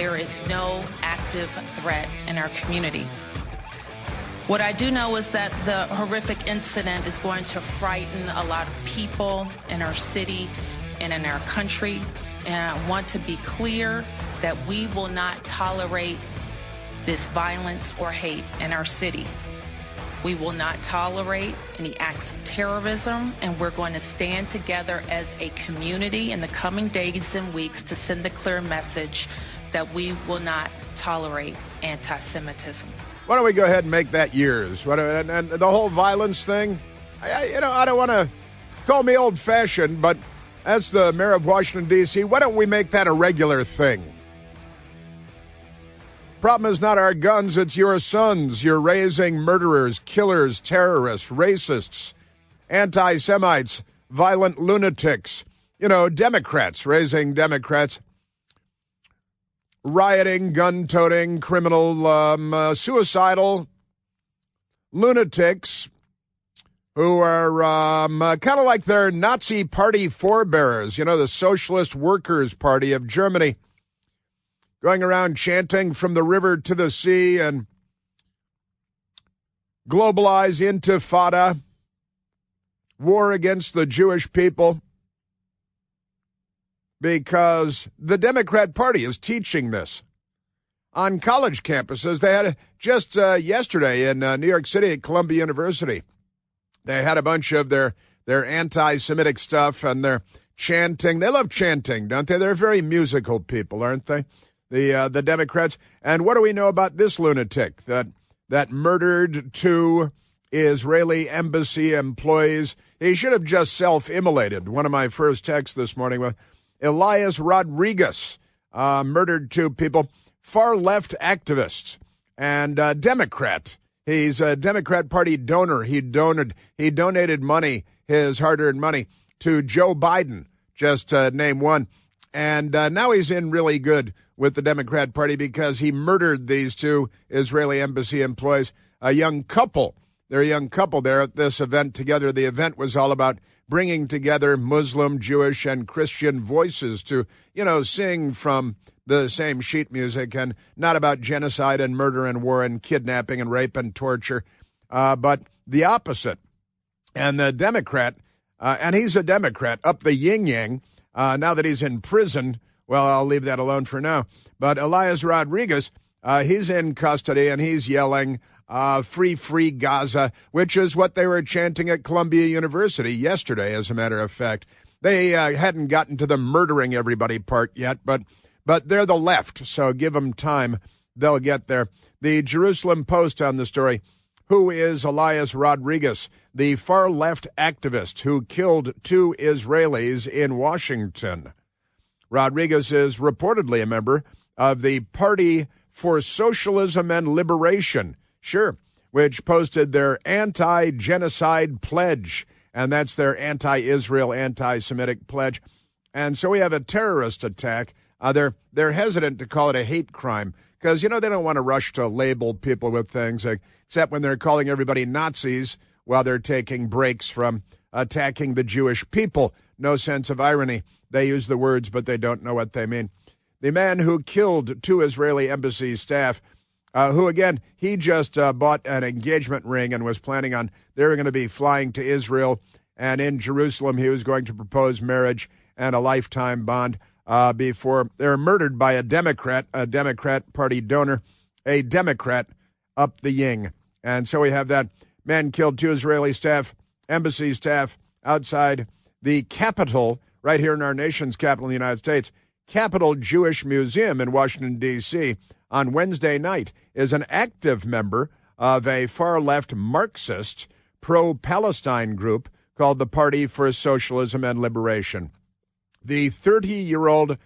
there is no active threat in our community. What I do know is that the horrific incident is going to frighten a lot of people in our city and in our country. And I want to be clear that we will not tolerate this violence or hate in our city. We will not tolerate any acts of terrorism, and we're going to stand together as a community in the coming days and weeks to send the clear message that we will not tolerate anti-Semitism. Why don't we go ahead and make that yours? And the whole violence thing, I don't want to call me old-fashioned, but that's the mayor of Washington, D.C. Why don't we make that a regular thing? Problem is not our guns, it's your sons. You're raising murderers, killers, terrorists, racists, anti-Semites, violent lunatics. Democrats raising Democrats. Rioting, gun-toting, criminal, suicidal lunatics who are kind of like their Nazi party forebearers, the Socialist Workers' Party of Germany, going around chanting from the river to the sea and globalize intifada, war against the Jewish people. Because the Democrat Party is teaching this on college campuses. They had just yesterday in New York City at Columbia University. They had a bunch of their anti-Semitic stuff, and they're chanting. They love chanting, don't they? They're very musical people, aren't they? The Democrats. And what do we know about this lunatic that murdered 2 Israeli embassy employees? He should have just self-immolated. One of my first texts this morning was, Elias Rodriguez murdered 2 people, far-left activists, and Democrat. He's a Democrat Party donor. He donated money, his hard-earned money, to Joe Biden, just to name one. And now he's in really good with the Democrat Party because he murdered these 2 Israeli embassy employees, a young couple. They're a young couple there at this event together. The event was all about bringing together Muslim, Jewish, and Christian voices to, sing from the same sheet music, and not about genocide and murder and war and kidnapping and rape and torture, but the opposite. And the Democrat, and he's a Democrat, up the yin-yang, now that he's in prison. Well, I'll leave that alone for now. But Elias Rodriguez, he's in custody, and he's yelling, free Gaza, which is what they were chanting at Columbia University yesterday, as a matter of fact. They hadn't gotten to the murdering everybody part yet, but they're the left, so give them time. They'll get there. The Jerusalem Post on the story, who is Elias Rodriguez, the far-left activist who killed 2 Israelis in Washington. Rodriguez is reportedly a member of the Party for Socialism and Liberation, sure, which posted their anti-genocide pledge, and that's their anti-Israel, anti-Semitic pledge. And so we have a terrorist attack. They're hesitant to call it a hate crime because, they don't want to rush to label people with things, except when they're calling everybody Nazis while they're taking breaks from attacking the Jewish people. No sense of irony. They use the words, but they don't know what they mean. The man who killed 2 Israeli embassy staff, who, again, he just bought an engagement ring and was planning on they were going to be flying to Israel, and in Jerusalem he was going to propose marriage and a lifetime bond before they were murdered by a Democrat Party donor, a Democrat up the yin. And so we have that man killed 2 Israeli embassy staff outside the Capitol, right here in our nation's capital, the United States. Capitol Jewish Museum in Washington, D.C., on Wednesday night is an active member of a far-left Marxist pro-Palestine group called the Party for Socialism and Liberation. The 30-year-old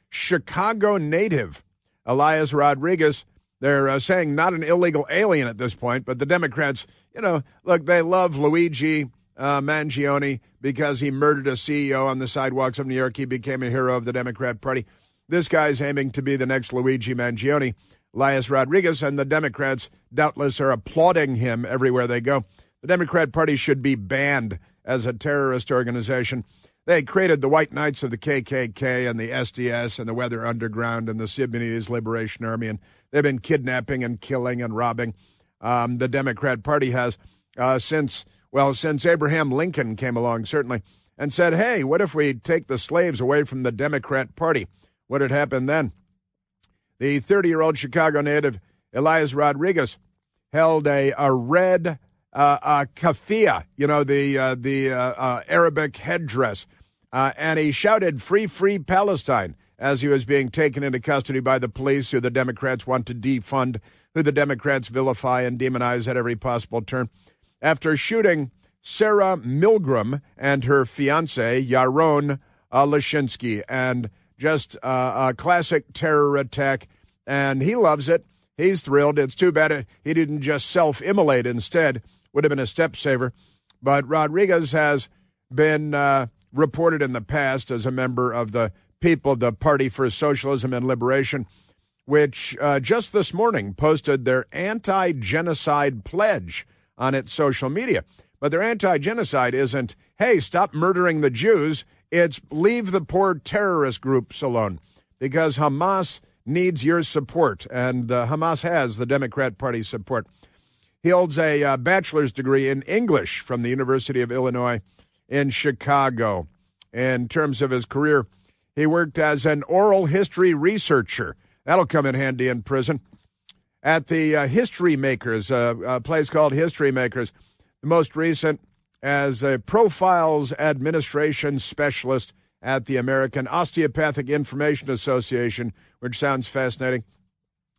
Chicago native, Elias Rodriguez, they're saying not an illegal alien at this point, but the Democrats, look, they love Luigi Mangione because he murdered a CEO on the sidewalks of New York. He became a hero of the Democrat Party. This guy's aiming to be the next Luigi Mangione, Elias Rodriguez, and the Democrats doubtless are applauding him everywhere they go. The Democrat Party should be banned as a terrorist organization. They created the White Knights of the KKK and the SDS and the Weather Underground and the Sudanese Liberation Army, and they've been kidnapping and killing and robbing. The Democrat Party has since Abraham Lincoln came along, certainly, and said, hey, what if we take the slaves away from the Democrat Party? What had happened then? The 30-year-old Chicago native Elias Rodriguez held a red keffiyeh, the Arabic headdress, and he shouted, free, free Palestine, as he was being taken into custody by the police, who the Democrats want to defund, who the Democrats vilify and demonize at every possible turn. After shooting Sarah Milgram and her fiancé, Yaron Lashinsky, and just a classic terror attack, and he loves it. He's thrilled. It's too bad he didn't just self-immolate instead. Would have been a step-saver. But Rodriguez has been reported in the past as a member of the Party for Socialism and Liberation, which just this morning posted their anti-genocide pledge on its social media. But their anti-genocide isn't, hey, stop murdering the Jews. It's leave the poor terrorist groups alone, because Hamas needs your support, and Hamas has the Democrat Party's support. He holds a bachelor's degree in English from the University of Illinois in Chicago. In terms of his career, he worked as an oral history researcher. That'll come in handy in prison. At the History Makers, a place called History Makers, the most recent as a Profiles Administration Specialist at the American Osteopathic Information Association, which sounds fascinating.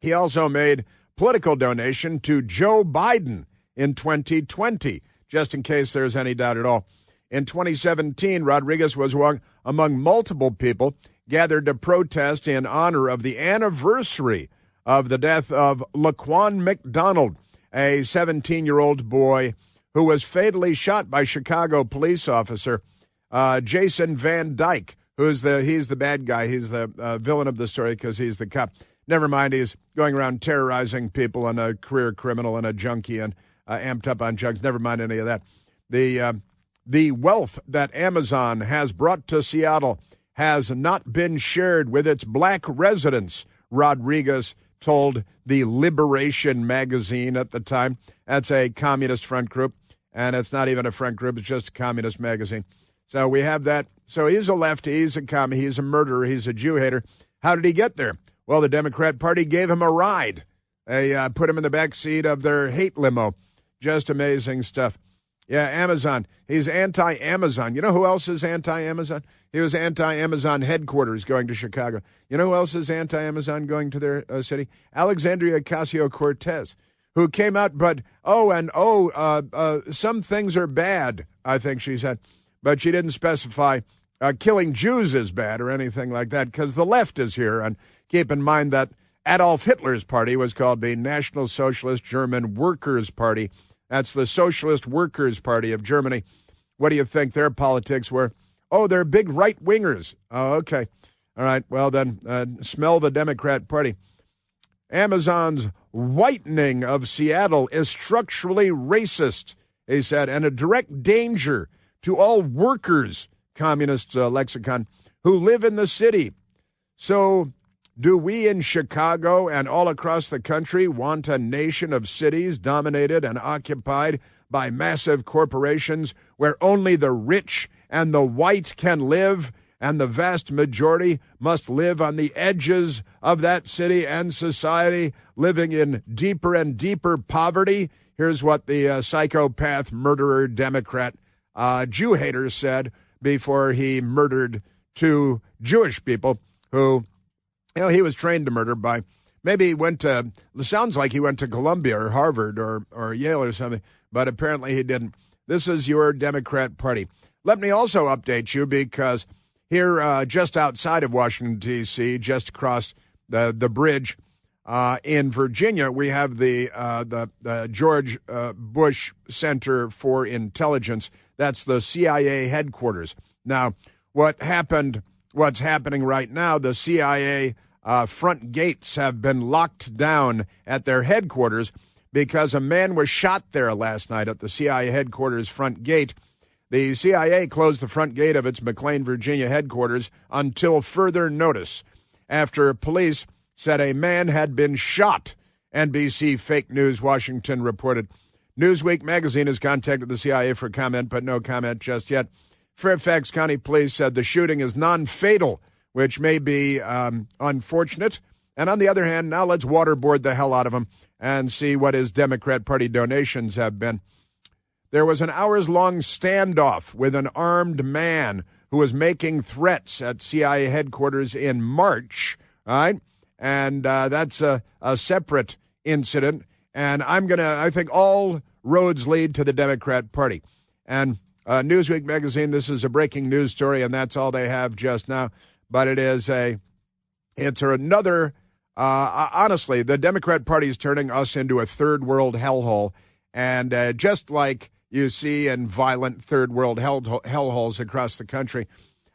He also made political donation to Joe Biden in 2020, just in case there's any doubt at all. In 2017, Rodriguez was among multiple people gathered to protest in honor of the anniversary of the death of Laquan McDonald, a 17-year-old boy who was fatally shot by Chicago police officer Jason Van Dyke, he's the bad guy. He's the villain of the story because he's the cop. Never mind, he's going around terrorizing people and a career criminal and a junkie and amped up on drugs. Never mind any of that. The wealth that Amazon has brought to Seattle has not been shared with its black residents, Rodriguez told the Liberation magazine at the time. That's a communist front group, and it's not even a front group. It's just a communist magazine. So we have that. So he's a lefty, he's a commie, he's a murderer, he's a Jew hater. How did he get there? Well, the Democrat Party gave him a ride. They put him in the back seat of their hate limo. Just amazing stuff. Yeah, Amazon. He's anti-Amazon. You know who else is anti-Amazon? He was anti-Amazon headquarters going to Chicago. You know who else is anti-Amazon going to their city? Alexandria Ocasio-Cortez, who came out, but, some things are bad, I think she said. But she didn't specify killing Jews is bad or anything like that, because the left is here. And keep in mind that Adolf Hitler's party was called the National Socialist German Workers' Party. That's the Socialist Workers' Party of Germany. What do you think their politics were? Oh, they're big right-wingers. Oh, okay. All right, well then, smell the Democrat Party. Amazon's whitening of Seattle is structurally racist, he said, and a direct danger to all workers, communist lexicon, who live in the city. So do we in Chicago and all across the country want a nation of cities dominated and occupied by massive corporations where only the rich and the white can live, and the vast majority must live on the edges of that city and society, living in deeper and deeper poverty? Here's what the psychopath, murderer, Democrat, Jew hater said before he murdered two Jewish people who, he was trained to murder by, maybe he went to, sounds like he went to Columbia or Harvard or Yale or something, but apparently he didn't. This is your Democrat Party. Let me also update you, because here just outside of Washington, D.C., just across the bridge in Virginia, we have the George Bush Center for Intelligence. That's the CIA headquarters. Now, what's happening right now, the CIA front gates have been locked down at their headquarters because a man was shot there last night at the CIA headquarters front gate. The CIA closed the front gate of its McLean, Virginia headquarters until further notice after police said a man had been shot. NBC Fake News Washington reported. Newsweek magazine has contacted the CIA for comment, but no comment just yet. Fairfax County Police said the shooting is non-fatal, which may be unfortunate. And on the other hand, now let's waterboard the hell out of him and see what his Democrat Party donations have been. There was an hours-long standoff with an armed man who was making threats at CIA headquarters in March, all right? And that's a separate incident. And I think all roads lead to the Democrat Party. And Newsweek magazine, this is a breaking news story, and that's all they have just now. But it's another, honestly, the Democrat Party is turning us into a third world hellhole. And just like you see in violent third world hellholes across the country,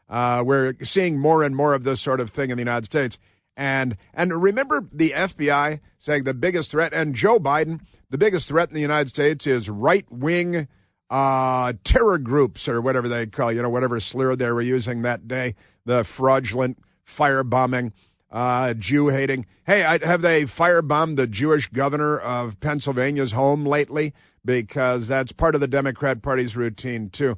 we're seeing more and more of this sort of thing in the United States. And remember the FBI saying the biggest threat, and Joe Biden, the biggest threat in the United States is right-wing terror groups or whatever they call, whatever slur they were using that day, the fraudulent firebombing, Jew-hating. Hey, have they firebombed the Jewish governor of Pennsylvania's home lately? Because that's part of the Democrat Party's routine, too.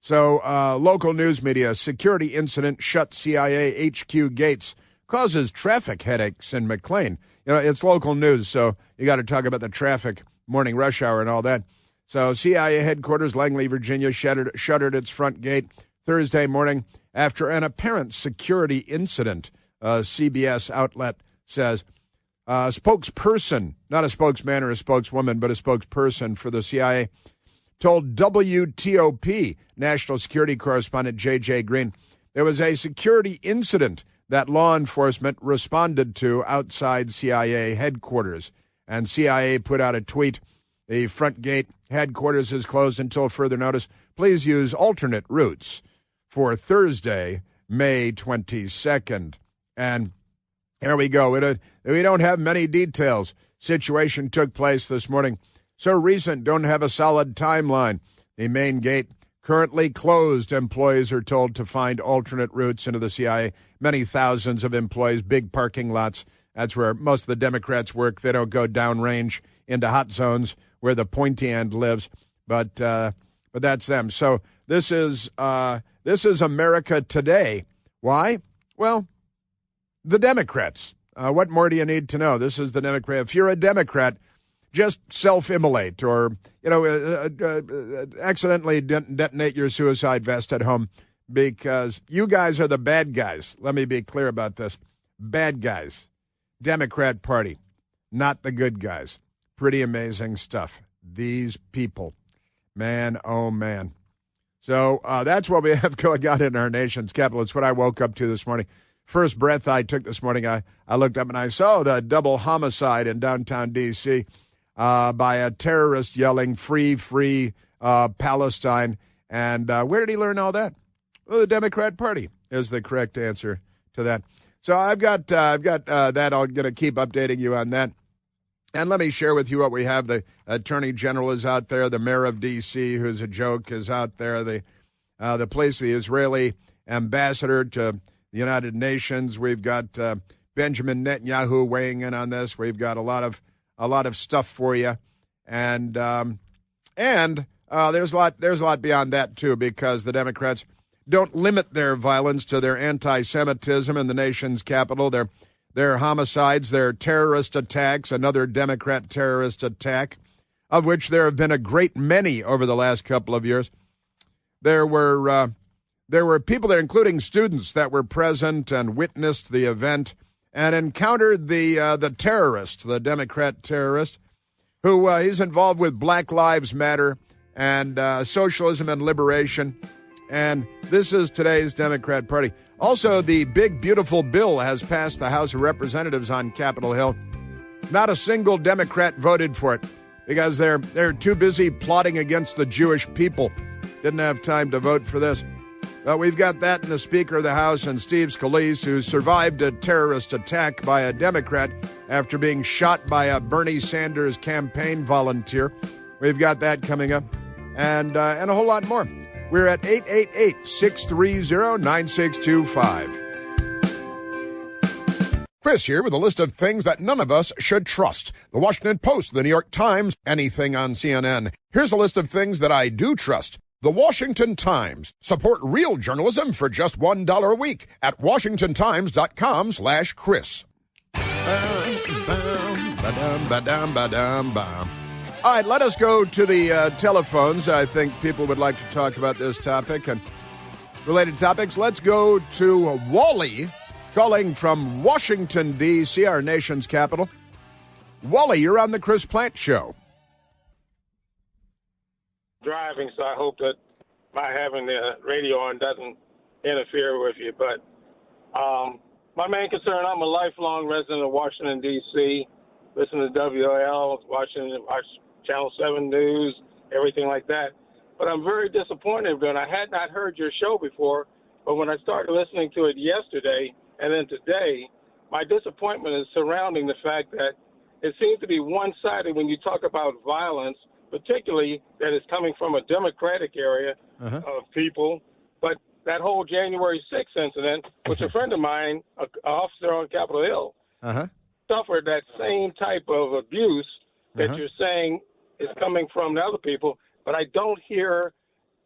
So local news media, security incident shut CIA HQ gates. Causes traffic headaches in McLean. It's local news, so you got to talk about the traffic, morning rush hour and all that. So CIA headquarters, Langley, Virginia, shuttered its front gate Thursday morning after an apparent security incident, CBS outlet says. A spokesperson, not a spokesman or a spokeswoman, but a spokesperson for the CIA, told WTOP National Security Correspondent J.J. Green there was a security incident that law enforcement responded to outside CIA headquarters. And CIA put out a tweet. The front gate headquarters is closed until further notice. Please use alternate routes for Thursday, May 22nd. And here we go. We don't have many details. Situation took place this morning. So recent, don't have a solid timeline. The main gate currently closed. Employees are told to find alternate routes into the CIA. Many thousands of employees, big parking lots. That's where most of the Democrats work. They don't go downrange into hot zones where the pointy end lives. But that's them. So this is America today. Why? Well, the Democrats. What more do you need to know? This is the Democrat. If you're a Democrat, just self-immolate or, accidentally detonate your suicide vest at home because you guys are the bad guys. Let me be clear about this. Bad guys. Democrat Party, not the good guys. Pretty amazing stuff. These people. Man, oh, man. So that's what we have going on in our nation's capital. It's what I woke up to this morning. First breath I took this morning, I looked up and I saw the double homicide in downtown D.C. By a terrorist yelling, free, free Palestine. And where did he learn all that? Well, the Democrat Party is the correct answer to that. So I've got that. I'm going to keep updating you on that. And let me share with you what we have. The Attorney General is out there. The Mayor of D.C., who's a joke, is out there. The police, the Israeli ambassador to the United Nations. We've got Benjamin Netanyahu weighing in on this. We've got a lot of stuff for you, and there's a lot beyond that too, because the Democrats don't limit their violence to their anti-Semitism in the nation's capital. Their homicides, their terrorist attacks, another Democrat terrorist attack, of which there have been a great many over the last couple of years. There were people there, including students, that were present and witnessed the event and encountered the terrorist, the Democrat terrorist, who he's involved with Black Lives Matter and socialism and liberation. And this is today's Democrat Party. Also, the big, beautiful bill has passed the House of Representatives on Capitol Hill. Not a single Democrat voted for it because they're too busy plotting against the Jewish people. Didn't have time to vote for this. But we've got that in the Speaker of the House and Steve Scalise, who survived a terrorist attack by a Democrat after being shot by a Bernie Sanders campaign volunteer. We've got that coming up and a whole lot more. We're at 888-630-9625. Chris here with a list of things that none of us should trust. The Washington Post, the New York Times, anything on CNN. Here's a list of things that I do trust. The Washington Times. Support real journalism for just $1 a week at washingtontimes.com/Chris. All right, let us go to the telephones. I think people would like to talk about this topic and related topics. Let's go to Wally, calling from Washington, D.C., our nation's capital. Wally, you're on the Chris Plante Show. Driving, so I hope that my having the radio on doesn't interfere with you. But my main concern, I'm a lifelong resident of Washington, D.C., listen to WL, watch Channel 7 News, everything like that. But I'm very disappointed, and I had not heard your show before, but when I started listening to it yesterday and then today, my disappointment is surrounding the fact that it seems to be one-sided when you talk about violence, particularly that is coming from a Democratic area of people. But that whole January 6th incident, which a friend of mine, an officer on Capitol Hill, suffered that same type of abuse that you're saying is coming from the other people. But I don't hear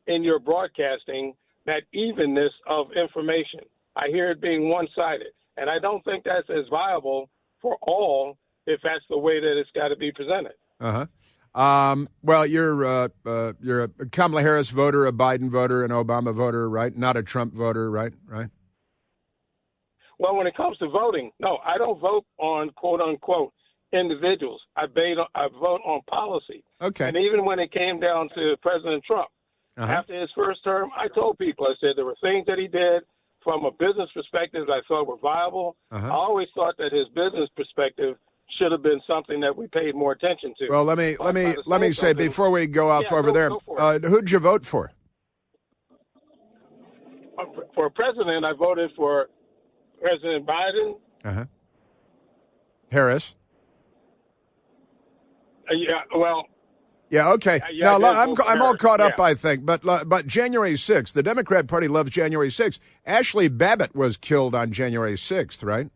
in your broadcasting that evenness of information. I hear it being one-sided. And I don't think that's as viable for all if that's the way that it's got to be presented. Well, you're a Kamala Harris voter, a Biden voter, an Obama voter, right? Not a Trump voter, right? Right. Well, when it comes to voting, no, I don't vote on quote unquote individuals. I vote on policy. Okay. And even when it came down to President Trump, after his first term, I told people, I said there were things that he did from a business perspective that I thought were viable. I always thought that his business perspective should have been something that we paid more attention to. Well, let me say before we go off over there, who'd you vote for? For president, I voted for President Biden. Harris. Yeah, okay. Yeah, now, I'm all caught up, I think. But January 6th, the Democrat Party loves January 6th. Ashley Babbitt was killed on January 6th, right?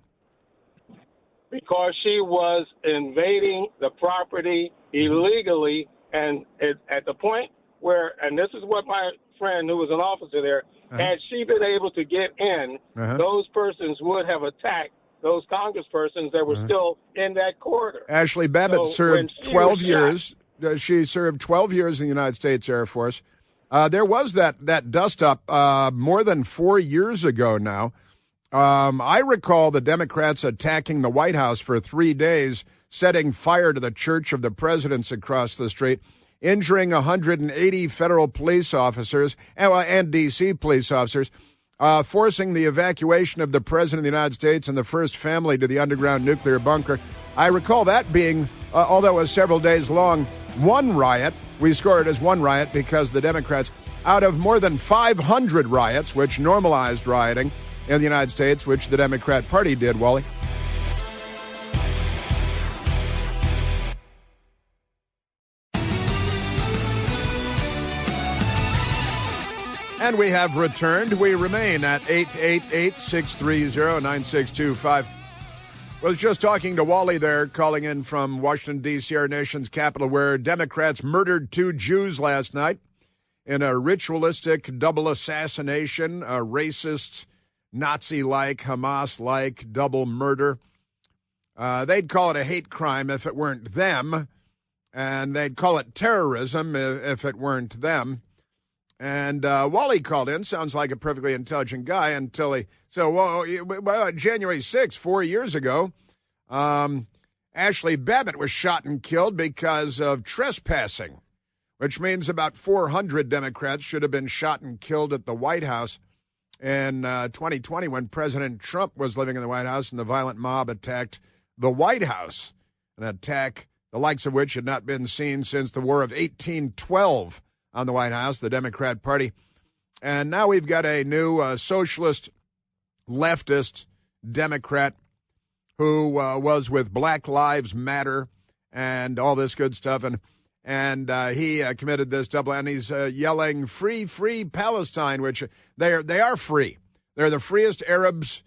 Because she was invading the property illegally, and at the point where, and this is what my friend who was an officer there, had she been able to get in, those persons would have attacked those congresspersons that were still in that corridor. Ashley Babbitt served 12 years. She served 12 years in the United States Air Force. There was that dust-up more than 4 years ago now. I recall the Democrats attacking the White House for 3 days, setting fire to the Church of the Presidents across the street, injuring 180 federal police officers and D.C. police officers, forcing the evacuation of the President of the United States and the first family to the underground nuclear bunker. I recall that being, although it was several days long, one riot. We scored it as one riot because the Democrats, out of more than 500 riots, which normalized rioting in the United States, which the Democrat Party did, Wally. And we have returned. We remain at 888-630-9625. Was just talking to Wally there, calling in from Washington, D.C., our nation's capital, where Democrats murdered 2 Jews last night in a ritualistic double assassination, a racist, Nazi-like, Hamas-like double murder. They'd call it a hate crime if it weren't them, and they'd call it terrorism if it weren't them. And Wally called in, sounds like a perfectly intelligent guy, until he said, well, January 6th, 4 years ago, Ashley Babbitt was shot and killed because of trespassing, which means about 400 Democrats should have been shot and killed at the White House in 2020 when President Trump was living in the White House and the violent mob attacked the White House, an attack the likes of which had not been seen since the War of 1812 on the White House, the Democrat Party. And now we've got a new socialist, leftist Democrat who was with Black Lives Matter and all this good stuff. And he committed this double, and he's yelling, "Free, free Palestine," which they are free. They're the freest Arabs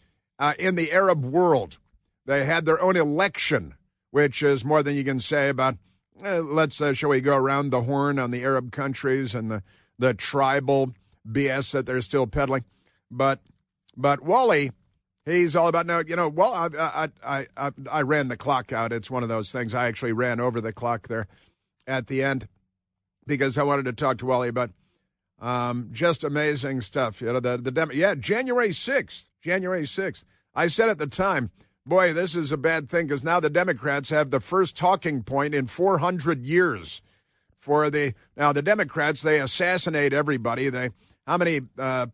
in the Arab world. They had their own election, which is more than you can say about, shall we go around the horn on the Arab countries and the tribal BS that they're still peddling. But Wally, he's all about, I ran the clock out. It's one of those things. I actually ran over the clock there at the end because I wanted to talk to Wally about just amazing stuff. January 6th. I said at the time, boy, this is a bad thing because now the Democrats have the first talking point in 400 years. Now the Democrats, they assassinate everybody. How many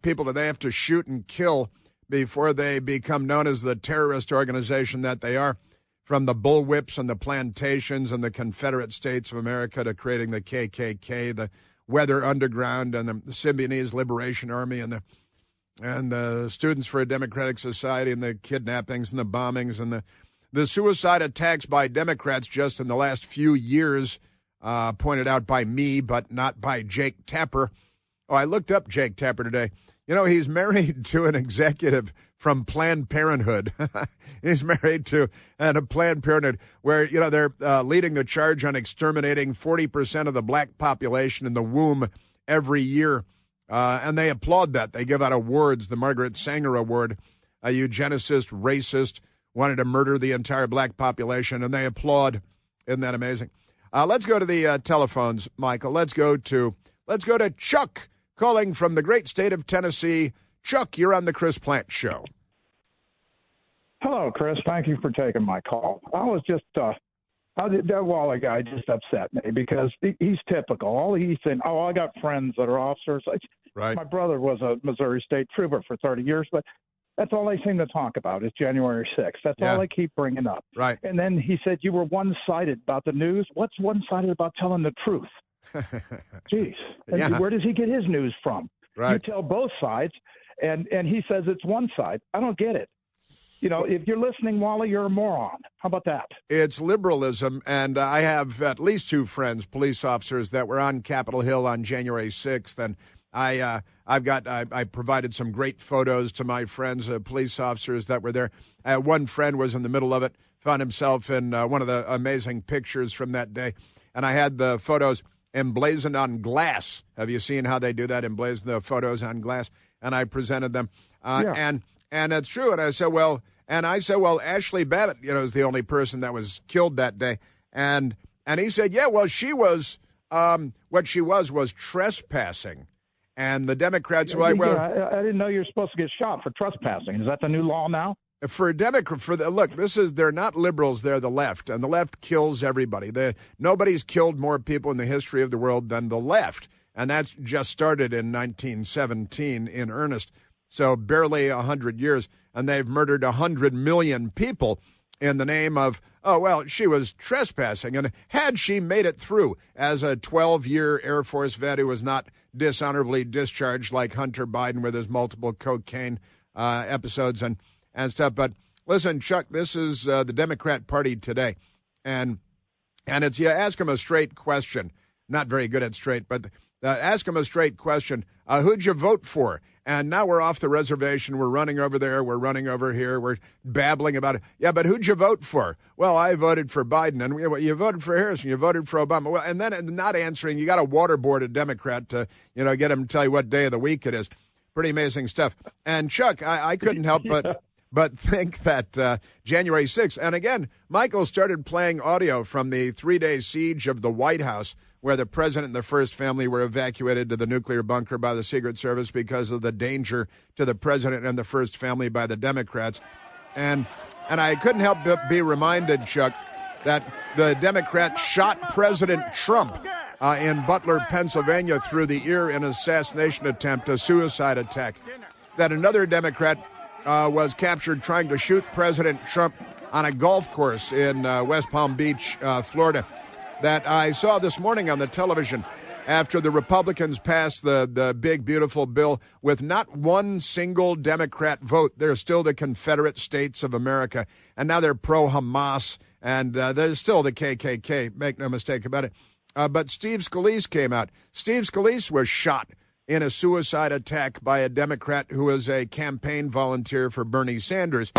people do they have to shoot and kill before they become known as the terrorist organization that they are? From the bullwhips and the plantations and the Confederate States of America to creating the KKK, the Weather Underground and the Symbionese Liberation Army and the Students for a Democratic Society and the kidnappings and the bombings and the suicide attacks by Democrats just in the last few years, pointed out by me, but not by Jake Tapper. Oh, I looked up Jake Tapper today. He's married to an executive from Planned Parenthood. He's married to a Planned Parenthood where, they're leading the charge on exterminating 40% of the black population in the womb every year. And they applaud that. They give out awards, the Margaret Sanger Award, a eugenicist, racist, wanted to murder the entire black population, and they applaud. Isn't that amazing? Let's go to the telephones, Michael. Let's go to Chuck, calling from the great state of Tennessee. Chuck, you're on the Chris Plante Show. Hello, Chris. Thank you for taking my call. I was just, that Wally guy just upset me because he's typical. All he's saying, I got friends that are officers. Right. My brother was a Missouri State Trooper for 30 years, but that's all they seem to talk about is January 6th. That's all they keep bringing up. Right. And then he said you were one-sided about the news. What's one-sided about telling the truth? Jeez. And where does he get his news from? Right. You tell both sides, and he says it's one side. I don't get it. If you're listening, Wally, you're a moron. How about that? It's liberalism, and I have at least two friends, police officers, that were on Capitol Hill on January 6th, and I provided some great photos to my friends, police officers that were there. One friend was in the middle of it, found himself in one of the amazing pictures from that day, and I had the photos emblazoned on glass. Have you seen how they do that, emblazon the photos on glass? And I presented them, and it's true. And I said, well, Ashley Babbitt, is the only person that was killed that day, and he said, she was what she was trespassing. And the Democrats were like, well, I didn't know you were supposed to get shot for trespassing. Is that the new law now? They're not liberals, they're the left, and the left kills everybody. Nobody's killed more people in the history of the world than the left, and that's just started in 1917 in earnest. So barely 100 years, and they've murdered 100 million people in the name of, she was trespassing. And had she made it through as a 12-year Air Force vet who was not dishonorably discharged like Hunter Biden with his multiple cocaine episodes and stuff. But listen, Chuck, this is the Democrat Party today. And it's, ask them a straight question. Not very good at straight, but ask them a straight question. Who'd you vote for? And now we're off the reservation. We're running over there. We're running over here. We're babbling about it. Yeah, but who'd you vote for? Well, I voted for Biden. And you voted for Harrison. You voted for Obama. Well, and then not answering, you got to waterboard a Democrat to, get him to tell you what day of the week it is. Pretty amazing stuff. And Chuck, I couldn't help but think that January 6th, and again, Michael started playing audio from the 3-day siege of the White House, where the president and the first family were evacuated to the nuclear bunker by the Secret Service because of the danger to the president and the first family by the Democrats. And I couldn't help but be reminded, Chuck, that the Democrats shot President Trump in Butler, Pennsylvania through the ear in an assassination attempt, a suicide attack. That another Democrat was captured trying to shoot President Trump on a golf course in West Palm Beach, Florida. That I saw this morning on the television after the Republicans passed the big, beautiful bill with not one single Democrat vote. They're still the Confederate States of America, and now they're pro-Hamas, and they're still the KKK, make no mistake about it. But Steve Scalise came out. Steve Scalise was shot in a suicide attack by a Democrat who was a campaign volunteer for Bernie Sanders,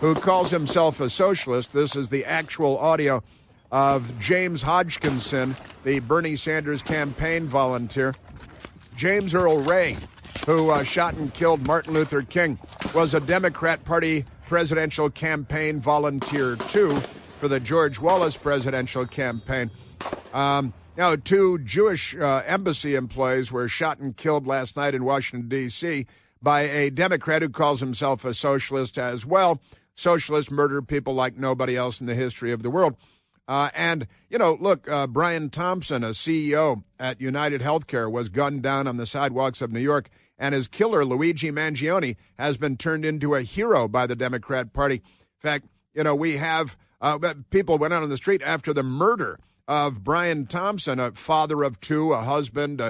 who calls himself a socialist. This is the actual audio of James Hodgkinson, the Bernie Sanders campaign volunteer. James Earl Ray, who shot and killed Martin Luther King, was a Democrat Party presidential campaign volunteer, too, for the George Wallace presidential campaign. Now, 2 Jewish embassy employees were shot and killed last night in Washington, D.C. by a Democrat who calls himself a socialist as well. Socialists murder people like nobody else in the history of the world. Look, Brian Thompson, a CEO at United Healthcare, was gunned down on the sidewalks of New York, and his killer, Luigi Mangione, has been turned into a hero by the Democrat Party. In fact, we have people went out on the street after the murder of Brian Thompson, a father of 2, a husband,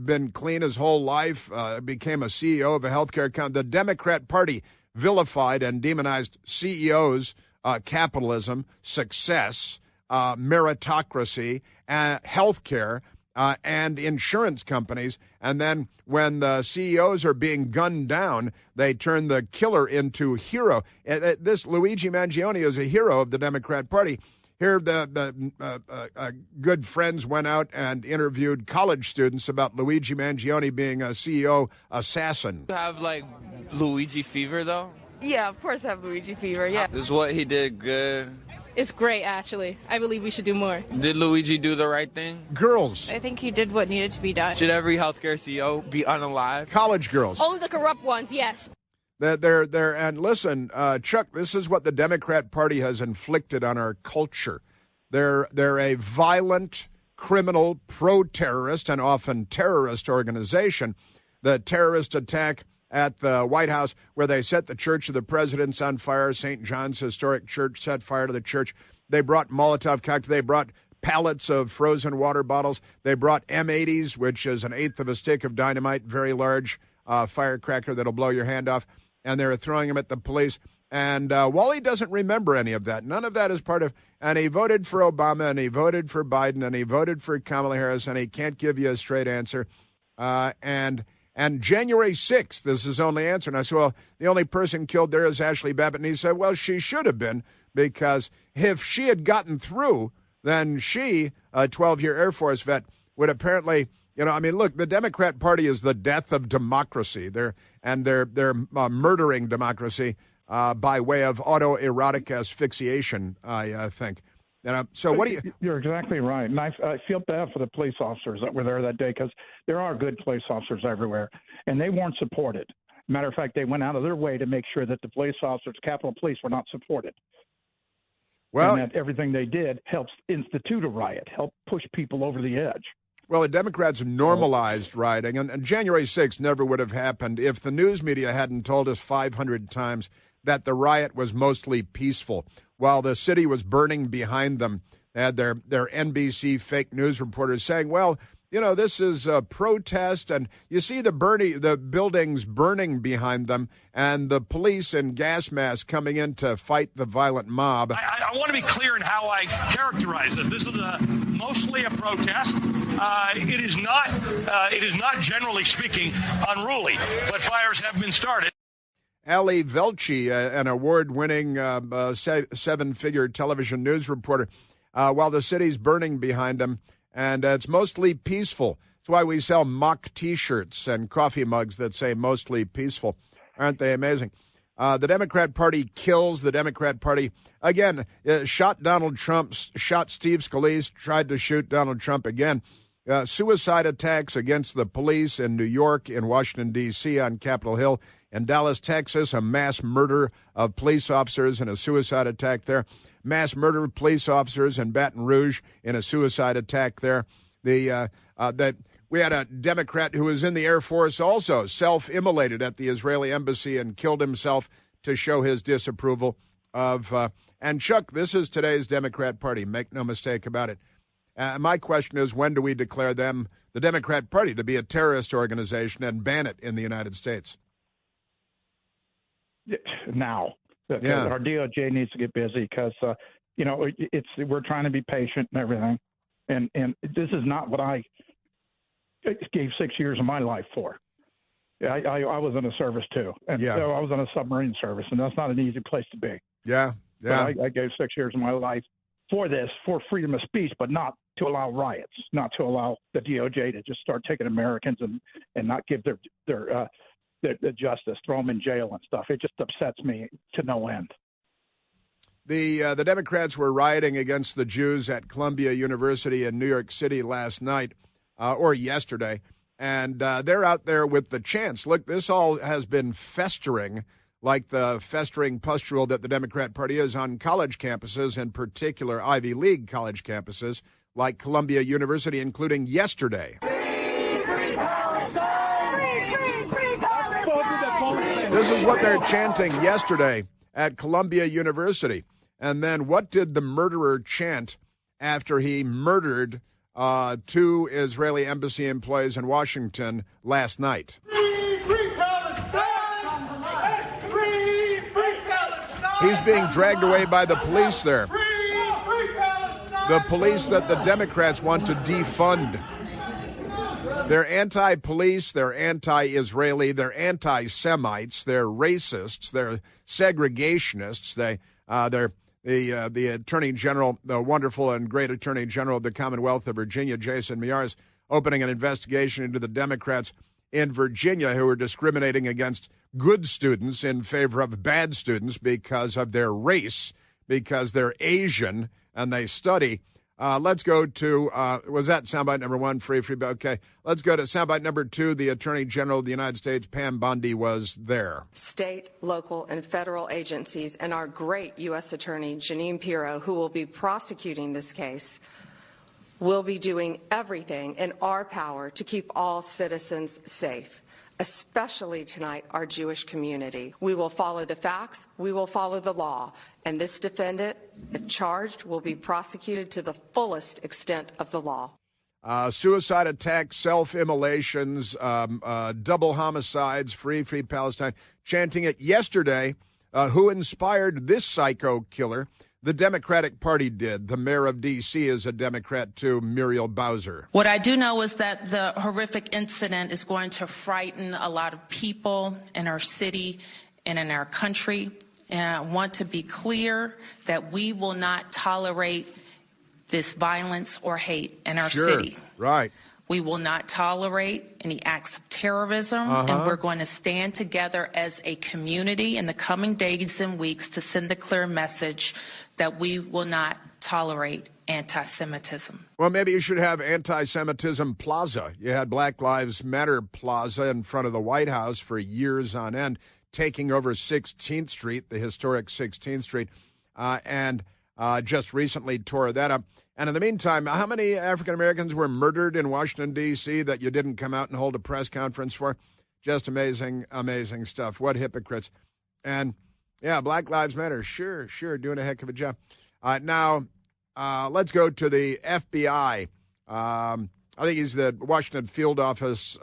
been clean his whole life, became a CEO of a healthcare company. The Democrat Party vilified and demonized CEOs, capitalism, success, meritocracy, healthcare, and insurance companies. And then when the CEOs are being gunned down, they turn the killer into hero. This Luigi Mangione is a hero of the Democrat Party. Here, the good friends went out and interviewed college students about Luigi Mangione being a CEO assassin. You have, Luigi fever, though? Yeah, of course I have Luigi fever, yeah. Is what he did good? It's great, actually. I believe we should do more. Did Luigi do the right thing? Girls. I think he did what needed to be done. Should every healthcare CEO be unalive? College girls. Only the corrupt ones, yes. And listen, Chuck, this is what the Democrat Party has inflicted on our culture. They're a violent, criminal, pro-terrorist, and often terrorist organization. The terrorist attack at the White House, where they set the Church of the Presidents on fire, St. John's Historic Church set fire to the church. They brought Molotov cocktails. They brought pallets of frozen water bottles. They brought M80s, which is an eighth of a stick of dynamite, very large firecracker that'll blow your hand off. And they were throwing them at the police. And Wally doesn't remember any of that. None of that is part of. And he voted for Obama, and he voted for Biden, and he voted for Kamala Harris, and he can't give you a straight answer. And January 6th is his only answer. And I said, well, the only person killed there is Ashley Babbitt. And he said, well, she should have been, because if she had gotten through, then she, a 12-year Air Force vet, would apparently, look, the Democrat Party is the death of democracy. They're murdering democracy by way of autoerotic asphyxiation, I think. So what do you... You're exactly right. And I feel bad for the police officers that were there that day, because there are good police officers everywhere, and they weren't supported. Matter of fact, they went out of their way to make sure that the police officers, Capitol Police, were not supported. Well, and that everything they did helps institute a riot, help push people over the edge. Well, the Democrats normalized rioting, and January 6th never would have happened if the news media hadn't told us 500 times that the riot was mostly peaceful. While the city was burning behind them, they had their NBC fake news reporters saying, well, this is a protest, and you see the buildings burning behind them, and the police in gas masks coming in to fight the violent mob. I want to be clear in how I characterize this. This is mostly a protest. It is not, generally speaking, unruly, but fires have been started. Ali Velci, an award-winning 7-figure television news reporter, while the city's burning behind him, and it's mostly peaceful. That's why we sell mock T-shirts and coffee mugs that say mostly peaceful. Aren't they amazing? The Democrat Party kills. The Democrat Party, again, shot Donald Trump, shot Steve Scalise, tried to shoot Donald Trump again. Suicide attacks against the police in New York, in Washington, D.C., on Capitol Hill. In Dallas, Texas, a mass murder of police officers and a suicide attack there. Mass murder of police officers in Baton Rouge in a suicide attack there. We had a Democrat who was in the Air Force also self-immolated at the Israeli embassy and killed himself to show his disapproval of. And Chuck, this is today's Democrat Party. Make no mistake about it. My question is, when do we declare them, the Democrat Party, to be a terrorist organization and ban it in the United States? Now. Yeah. Our DOJ needs to get busy because, we're trying to be patient and everything. And this is not what I gave 6 years of my life for. I was in the service too, and so I was in a submarine service, and that's not an easy place to be. Yeah. But I gave 6 years of my life for this, for freedom of speech, but not to allow riots, not to allow the DOJ to just start taking Americans and not give their justice, throw them in jail and stuff. It just upsets me to no end. The Democrats were rioting against the Jews at Columbia University in New York City last night, or yesterday, and they're out there with the chants. Look, this all has been festering like the festering pustule that the Democrat Party is on college campuses, in particular Ivy League college campuses like Columbia University, including yesterday. Free Palestine! Free Palestine! This is what they're chanting yesterday at Columbia University. And then what did the murderer chant after he murdered 2 Israeli embassy employees in Washington last night? He's being dragged away by the police there. The police that the Democrats want to defund. They're anti-police, they're anti-Israeli, they're anti-Semites, they're racists, they're segregationists. They're the Attorney General, the wonderful and great Attorney General of the Commonwealth of Virginia, Jason Miyares, is opening an investigation into the Democrats in Virginia who are discriminating against good students in favor of bad students because of their race, because they're Asian and they study. Let's go to, was that soundbite number 1, free? Okay. Let's go to soundbite number 2. The Attorney General of the United States, Pam Bondi, was there. State, local, and federal agencies and our great U.S. Attorney, Jeanine Pirro, who will be prosecuting this case, will be doing everything in our power to keep all citizens safe, especially tonight our Jewish community. We will follow the facts, we will follow the law, and this defendant, if charged, will be prosecuted to the fullest extent of the law. Suicide attacks, self-immolations, double homicides, free Palestine, chanting it yesterday. Who inspired this psycho killer? The Democratic Party did. The mayor of D.C. is a Democrat, too, Muriel Bowser. What I do know is that the horrific incident is going to frighten a lot of people in our city and in our country. And I want to be clear that we will not tolerate this violence or hate in our city. Right. We will not tolerate any acts of terrorism, and we're going to stand together as a community in the coming days and weeks to send the clear message that we will not tolerate anti-Semitism. Well, maybe you should have Anti-Semitism Plaza. You had Black Lives Matter Plaza in front of the White House for years on end, taking over 16th Street, the historic 16th Street, and just recently tore that up. And in the meantime, how many African Americans were murdered in Washington, D.C. that you didn't come out and hold a press conference for? Just amazing, amazing stuff. What hypocrites. And, yeah, Black Lives Matter, sure, doing a heck of a job. Now, let's go to the FBI. I think he's the Washington Field Office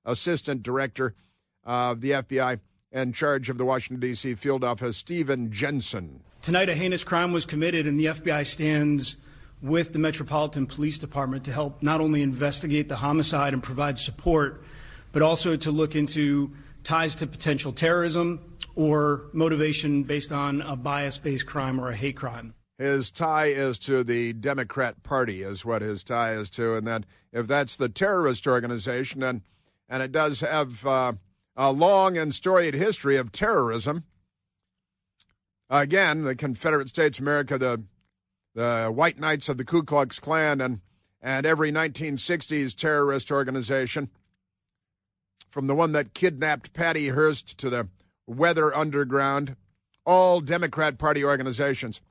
Assistant Director of the FBI in charge of the Washington, D.C. Field Office, Stephen Jensen. Tonight, a heinous crime was committed, and the FBI stands with the Metropolitan Police Department to help not only investigate the homicide and provide support, but also to look into ties to potential terrorism or motivation based on a bias-based crime or a hate crime. His tie is to the Democrat Party is what his tie is to, and that if that's the terrorist organization, and it does have a long and storied history of terrorism. Again, the Confederate States of America, the White Knights of the Ku Klux Klan, and every 1960s terrorist organization, from the one that kidnapped Patty Hearst to the Weather Underground, all Democrat Party organizations.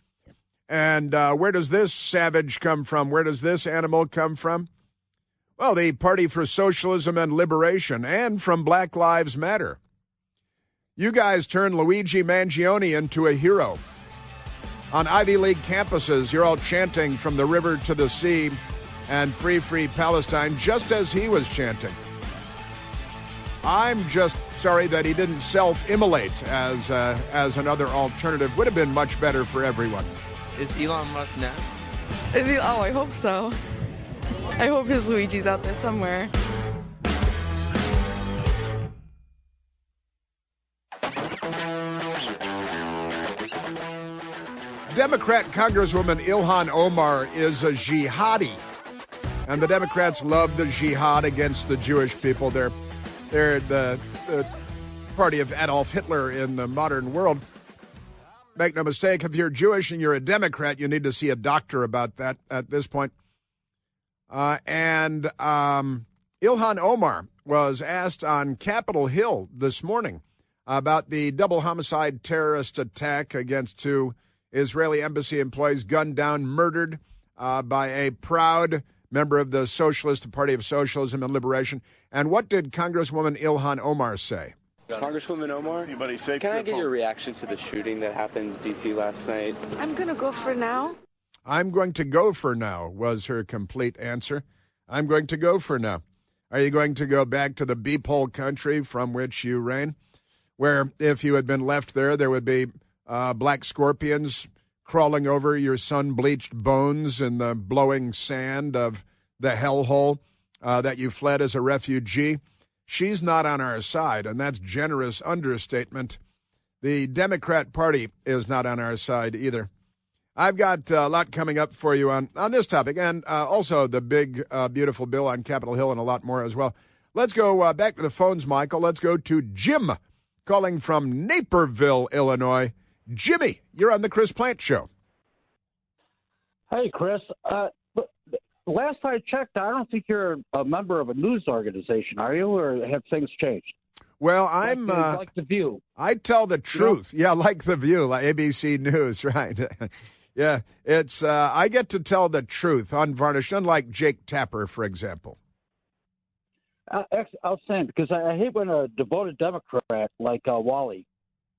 And where does this savage come from? Where does this animal come from? Well, the Party for Socialism and Liberation, and from Black Lives Matter. You guys turned Luigi Mangione into a hero. On Ivy League campuses, you're all chanting from the river to the sea and free Palestine, just as he was chanting. I'm just sorry that he didn't self-immolate as another alternative. Would have been much better for everyone. Is Elon Musk next? Oh, I hope so. I hope his Luigi's out there somewhere. Democrat Congresswoman Ilhan Omar is a jihadi, and the Democrats love the jihad against the Jewish people. They're the party of Adolf Hitler in the modern world. Make no mistake, if you're Jewish and you're a Democrat, you need to see a doctor about that at this point. And Ilhan Omar was asked on Capitol Hill this morning about the double homicide terrorist attack against two Israeli embassy employees gunned down, murdered by a proud member of the Socialist Party of Socialism and Liberation. And what did Congresswoman Ilhan Omar say? Congresswoman Omar, can I get your reaction to the shooting that happened in D.C. last night? I'm going to go for now. I'm going to go for now, was her complete answer. I'm going to go for now. Are you going to go back to the beep-hole country from which you reign, where if you had been left there, there would be black scorpions crawling over your sun-bleached bones in the blowing sand of the hellhole that you fled as a refugee? She's not on our side, and that's generous understatement. The Democrat Party is not on our side either. I've got a lot coming up for you on this topic, and also the big, beautiful bill on Capitol Hill and a lot more as well. Let's go back to the phones, Michael. Let's go to Jim, calling from Naperville, Illinois. Jimmy, you're on the Chris Plante Show. Hey, Chris. Last I checked, I don't think you're a member of a news organization, are you, or have things changed? Well, I'm like The View. I tell the truth. You know? Yeah, like The View, like ABC News, right? Yeah, it's I get to tell the truth, unvarnished, unlike Jake Tapper, for example. Outstanding, because I hate when a devoted Democrat like Wally,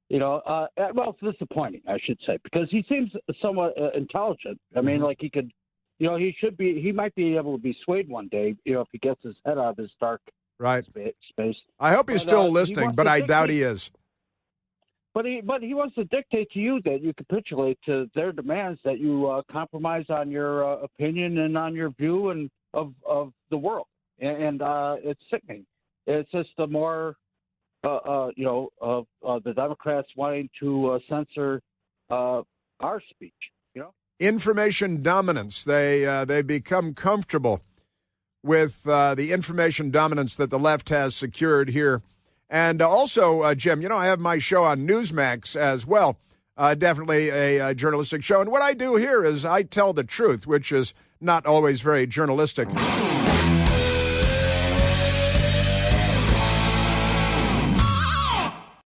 well, it's disappointing, I should say, because he seems somewhat intelligent. I mean, like he could. He might be able to be swayed one day, if he gets his head out of his dark space. I hope he's still listening, but I doubt he is. But he wants to dictate to you that you capitulate to their demands, that you compromise on your opinion and on your view and of the world. And it's sickening. It's just the more, of the Democrats wanting to censor our speech, Information dominance. They become comfortable with the information dominance that the left has secured here. And also, Jim, I have my show on Newsmax as well, definitely a journalistic show. And what I do here is I tell the truth, which is not always very journalistic.